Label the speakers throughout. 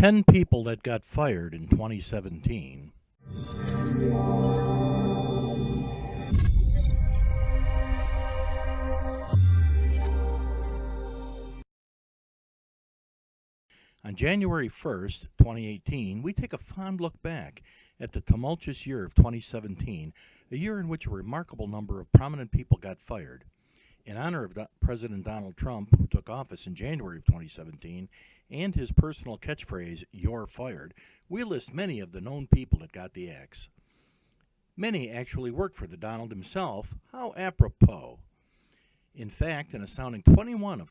Speaker 1: 10 people that got fired in 2017. On January 1st, 2018, we take a fond look back at the tumultuous year of 2017, a year in which a remarkable number of prominent people got fired. In honor of President Donald Trump, who took office in January of 2017, and his personal catchphrase, "You're fired," we list many of the known people that got the axe. Many actually worked for the Donald himself. How apropos. In fact, an astounding 21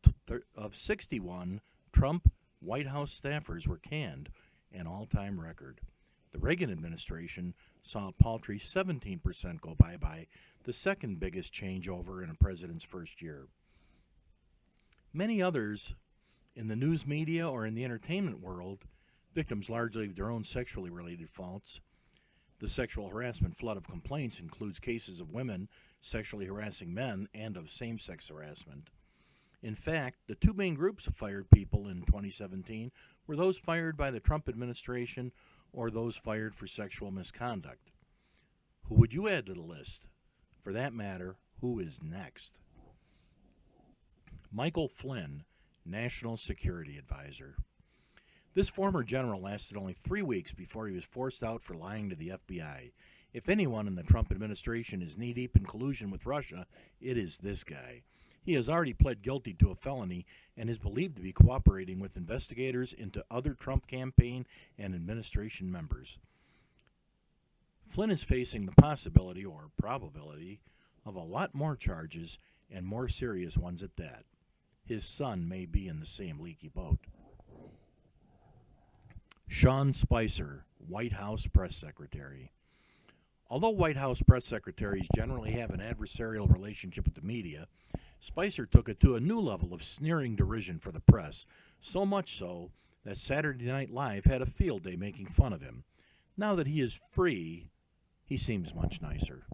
Speaker 1: of 61 Trump White House staffers were canned, an all-time record. The Reagan administration saw a paltry 17% go bye-bye, the second biggest changeover in a president's first year. Many others in the news media or in the entertainment world, victims largely of their own sexually related faults. The sexual harassment flood of complaints includes cases of women sexually harassing men and of same-sex harassment. In fact, the two main groups of fired people in 2017 were those fired by the Trump administration or those fired for sexual misconduct. Who would you add to the list? For that matter, who is next? Michael Flynn, National Security Advisor. This former general lasted only 3 weeks before he was forced out for lying to the FBI. If anyone in the Trump administration is knee-deep in collusion with Russia, it is this guy. He has already pled guilty to a felony and is believed to be cooperating with investigators into other Trump campaign and administration members. Flynn is facing the possibility, or probability, of a lot more charges, and more serious ones at that. His son may be in the same leaky boat. Sean Spicer, White House Press Secretary. Although White House press secretaries generally have an adversarial relationship with the media, Spicer took it to a new level of sneering derision for the press, so much so that Saturday Night Live had a field day making fun of him. Now that he is free, he seems much nicer.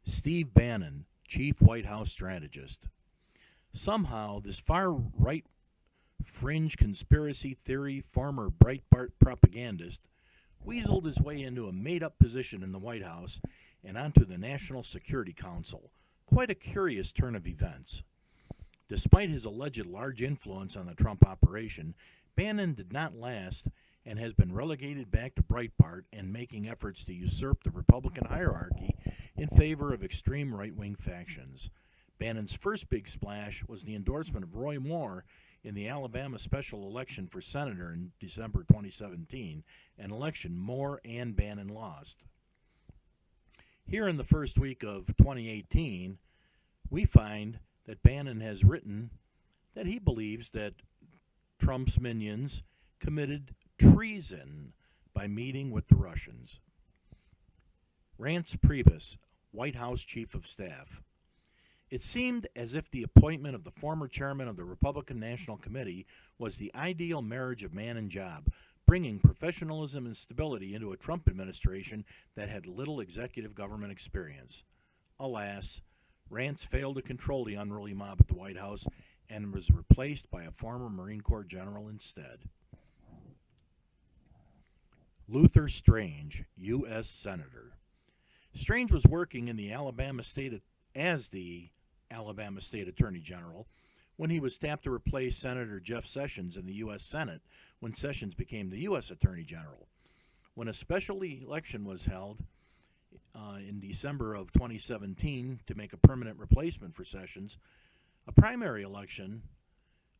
Speaker 1: Steve Bannon, Chief White House Strategist. Somehow, this far-right fringe conspiracy theory former Breitbart propagandist weaseled his way into a made-up position in the White House and onto the National Security Council. Quite a curious turn of events. Despite his alleged large influence on the Trump operation, Bannon did not last and has been relegated back to Breitbart and making efforts to usurp the Republican hierarchy in favor of extreme right-wing factions. Bannon's first big splash was the endorsement of Roy Moore in the Alabama special election for senator in December 2017, an election Moore and Bannon lost. Here in the first week of 2018, we find that Bannon has written that he believes that Trump's minions committed treason by meeting with the Russians. Reince Priebus, White House Chief of Staff. It seemed as if the appointment of the former chairman of the Republican National Committee was the ideal marriage of man and job, bringing professionalism and stability into a Trump administration that had little executive government experience. Alas, Reince failed to control the unruly mob at the White House and was replaced by a former Marine Corps general instead. Luther Strange, U.S. Senator. Strange was working in the as the Alabama State Attorney General when he was tapped to replace Senator Jeff Sessions in the U.S. Senate when Sessions became the U.S. Attorney General. When a special election was held in December of 2017 to make a permanent replacement for Sessions, a primary election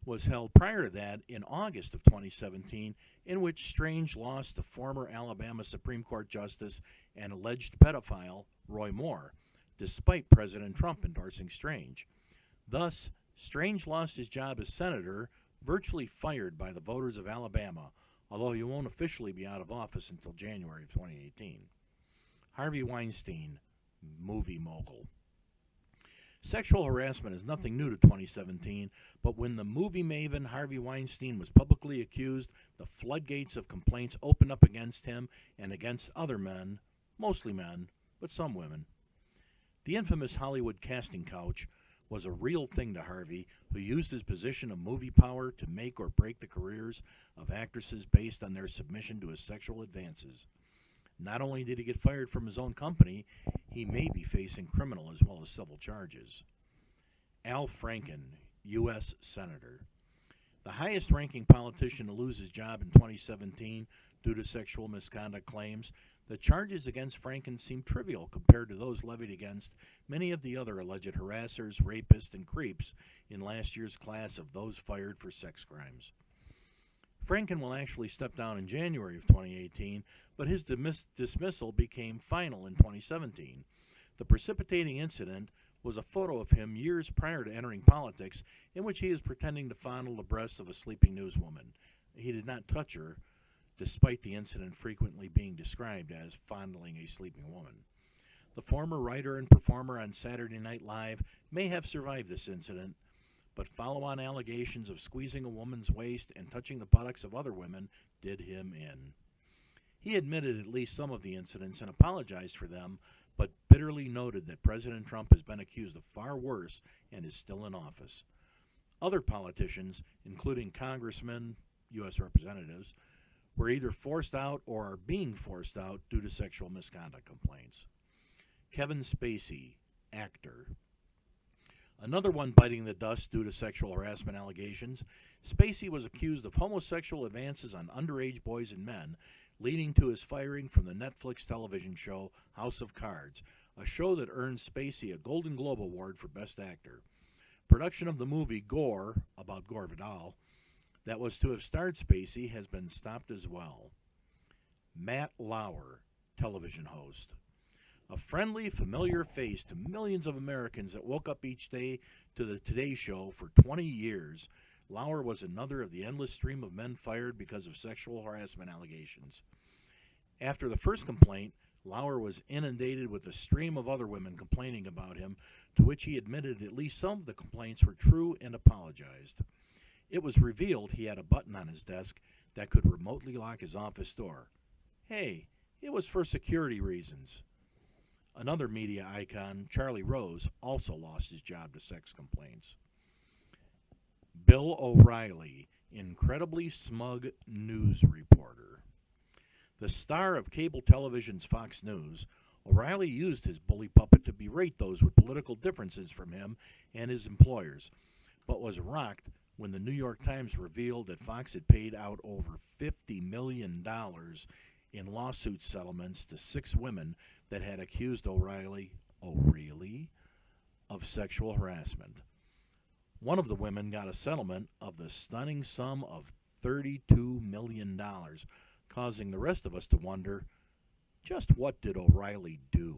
Speaker 1: was held prior to that in August of 2017, in which Strange lost to former Alabama Supreme Court Justice and alleged pedophile Roy Moore, despite President Trump endorsing Strange. Thus, Strange lost his job as senator, virtually fired by the voters of Alabama, although he won't officially be out of office until January of 2018. Harvey Weinstein, movie mogul. Sexual harassment is nothing new to 2017, but when the movie maven Harvey Weinstein was publicly accused, the floodgates of complaints opened up against him and against other men, mostly men, but some women. The infamous Hollywood casting couch was a real thing to Harvey, who used his position of movie power to make or break the careers of actresses based on their submission to his sexual advances. Not only did he get fired from his own company, he may be facing criminal as well as civil charges. Al Franken, U.S. Senator. The highest-ranking politician to lose his job in 2017 due to sexual misconduct claims, the charges against Franken seem trivial compared to those levied against many of the other alleged harassers, rapists, and creeps in last year's class of those fired for sex crimes. Franken will actually step down in January of 2018, but his dismissal became final in 2017. The precipitating incident was a photo of him years prior to entering politics in which he is pretending to fondle the breasts of a sleeping newswoman. He did not touch her, despite the incident frequently being described as fondling a sleeping woman. The former writer and performer on Saturday Night Live may have survived this incident, but follow-on allegations of squeezing a woman's waist and touching the buttocks of other women did him in. He admitted at least some of the incidents and apologized for them, but bitterly noted that President Trump has been accused of far worse and is still in office. Other politicians, including congressmen, U.S. representatives, were either forced out or are being forced out due to sexual misconduct complaints. Kevin Spacey, actor. Another one biting the dust due to sexual harassment allegations, Spacey was accused of homosexual advances on underage boys and men, leading to his firing from the Netflix television show House of Cards, a show that earned Spacey a Golden Globe Award for Best Actor. Production of the movie Gore, about Gore Vidal, that was to have starred Spacey has been stopped as well. Matt Lauer, television host. A friendly, familiar face to millions of Americans that woke up each day to the Today Show for 20 years, Lauer was another of the endless stream of men fired because of sexual harassment allegations. After the first complaint, Lauer was inundated with a stream of other women complaining about him, to which he admitted at least some of the complaints were true and apologized. It was revealed he had a button on his desk that could remotely lock his office door. Hey, it was for security reasons. Another media icon, Charlie Rose, also lost his job to sex complaints. Bill O'Reilly, incredibly smug news reporter. The star of cable television's Fox News, O'Reilly used his bully puppet to berate those with political differences from him and his employers, but was rocked when the New York Times revealed that Fox had paid out over $50 million in lawsuit settlements to 6 women that had accused O'Reilly, oh really, of sexual harassment. One of the women got a settlement of the stunning sum of $32 million, causing the rest of us to wonder, just what did O'Reilly do?